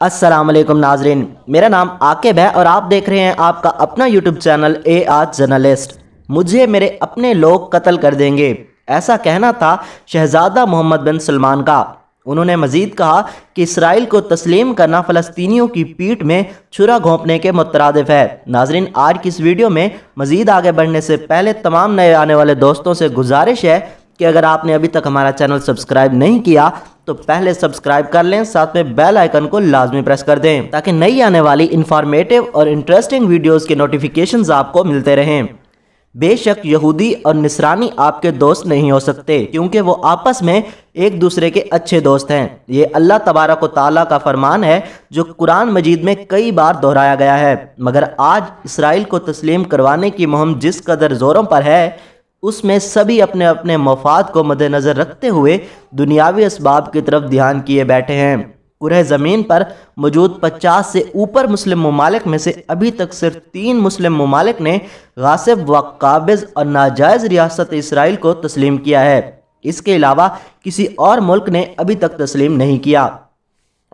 अस्सलाम वालेकुम नाजरीन, मेरा नाम आकिब है और आप देख रहे हैं आपका अपना यूट्यूब चैनल ए आज जर्नलिस्ट। मुझे मेरे अपने लोग कत्ल कर देंगे, ऐसा कहना था शहजादा मोहम्मद बिन सलमान का। उन्होंने मजीद कहा कि इसराइल को तस्लीम करना फ़लस्तीनियों की पीठ में छुरा घोंपने के मुतरादिफ है। नाजरीन, आज की इस वीडियो में मजीद आगे बढ़ने से पहले तमाम नए आने वाले दोस्तों से गुजारिश है कि अगर आपने अभी तक हमारा चैनल सब्सक्राइब नहीं किया तो पहले सब्सक्राइब कर लें, साथ में बेल आइकन को लाजमी प्रेस कर दें ताकि नई आने वाली इंफॉर्मेटिव और इंटरेस्टिंग वीडियोस के नोटिफिकेशंस आपको मिलते रहें। बेशक यहूदी और निसरानी आपके दोस्त नहीं हो सकते क्योंकि वो आपस में एक दूसरे के अच्छे दोस्त हैं। ये अल्लाह तबारक व तआला का फरमान है जो कुरान मजीद में कई बार दोहराया गया है। मगर आज इसराइल को तस्लीम करवाने की मुहिम जिस कदर जोरों पर है उसमें सभी अपने अपने मफाद को मद्देनज़र रखते हुए दुनियावी असबाब की तरफ ध्यान किए बैठे हैं। पूरे ज़मीन पर मौजूद 50 से ऊपर मुस्लिम ममालिक में से अभी तक सिर्फ 3 मुस्लिम ममालिक ने गासिब व काबिज़ और नाजायज़ रियासत इसराइल को तस्लीम किया है। इसके अलावा किसी और मुल्क ने अभी तक तस्लीम नहीं किया।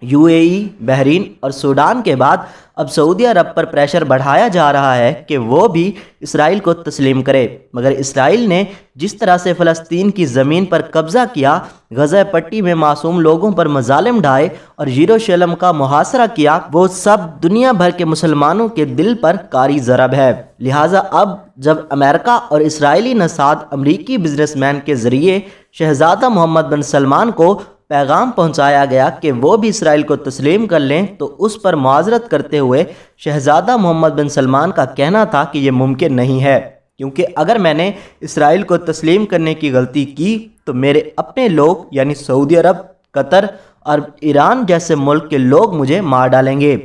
यूएई, बहरीन और सूडान के बाद अब सऊदी अरब पर प्रेशर बढ़ाया जा रहा है कि वो भी इसराइल को तस्लीम करे। मगर इसराइल ने जिस तरह से फ़लस्तीन की ज़मीन पर कब्ज़ा किया, गज़ा पट्टी में मासूम लोगों पर मजालिम ढाए और यरूशलेम का मुहासरा किया, वो सब दुनिया भर के मुसलमानों के दिल पर कारी ज़रब है। लिहाजा अब जब अमेरिका और इसराइली नसाद अमरीकी बिजनेसमैन के ज़रिए शहजादा मोहम्मद बिन सलमान को पैगाम पहुंचाया गया कि वो भी इसराइल को तस्लीम कर लें, तो उस पर माजरत करते हुए शहजादा मोहम्मद बिन सलमान का कहना था कि ये मुमकिन नहीं है क्योंकि अगर मैंने इसराइल को तस्लीम करने की गलती की तो मेरे अपने लोग यानी सऊदी अरब, कतर और ईरान जैसे मुल्क के लोग मुझे मार डालेंगे,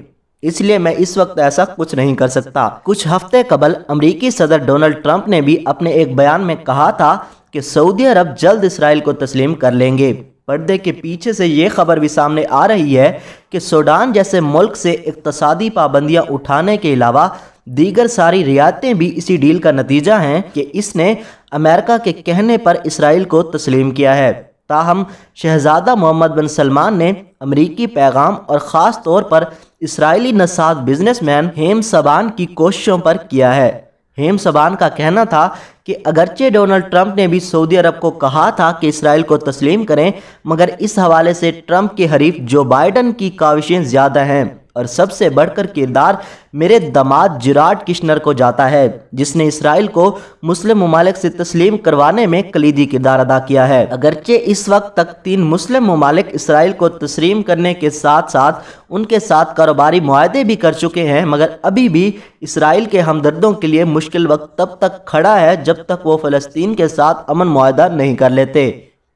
इसलिए मैं इस वक्त ऐसा कुछ नहीं कर सकता। कुछ हफ्ते कबल अमरीकी सदर डोनाल्ड ट्रंप ने भी अपने एक बयान में कहा था कि सऊदी अरब जल्द इसराइल को तस्लीम कर लेंगे। पर्दे के पीछे से ये खबर भी सामने आ रही है कि सूडान जैसे मुल्क से इक्तसादी पाबंदियां उठाने के अलावा दीगर सारी रियायतें भी इसी डील का नतीजा हैं कि इसने अमेरिका के कहने पर इसराइल को तस्लीम किया है। ताहम शहजादा मोहम्मद बिन सलमान ने अमरीकी पैगाम और ख़ास तौर पर इसराइली नसाद बिजनेसमैन हेम सबान की कोशिशों पर किया है। हेम सबान का कहना था कि अगरचे डोनाल्ड ट्रंप ने भी सऊदी अरब को कहा था कि इसराइल को तस्लीम करें, मगर इस हवाले से ट्रंप के हरीफ जो बाइडन की काविशें ज़्यादा हैं और सबसे बढ़कर किरदार मेरे दामाद जिराड किश्नर को जाता है, जिसने इसराइल को मुस्लिम ममालिक से तस्लीम करवाने में कलीदी किरदार अदा किया है। अगरचे इस वक्त तक 3 मुस्लिम ममालिक इसराइल को तस्लीम करने के साथ साथ उनके साथ कारोबारी मुआहदे भी कर चुके हैं, मगर अभी भी इसराइल के हमदर्दों के लिए मुश्किल वक्त तब तक खड़ा है जब तक वो फ़लस्तीन के साथ अमन मुआहदा नहीं कर लेते।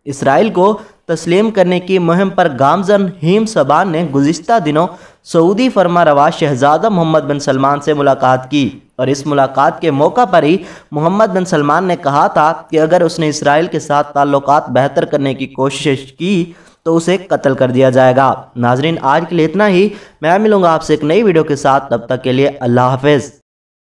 इसराइल को तस्लीम करने की मुहिम पर गामजन हेम सबान ने गुज़िश्ता दिनों सऊदी फरमा रवा शहजादा मोहम्मद बिन सलमान से मुलाकात की और इस मुलाकात के मौका पर ही मोहम्मद बिन सलमान ने कहा था कि अगर उसने इसराइल के साथ ताल्लुकात बेहतर करने की कोशिश की तो उसे कत्ल कर दिया जाएगा। नाजरीन, आज के लिए इतना ही। मैं मिलूंगा आपसे एक नई वीडियो के साथ, तब तक के लिए अल्लाह हाफिज़।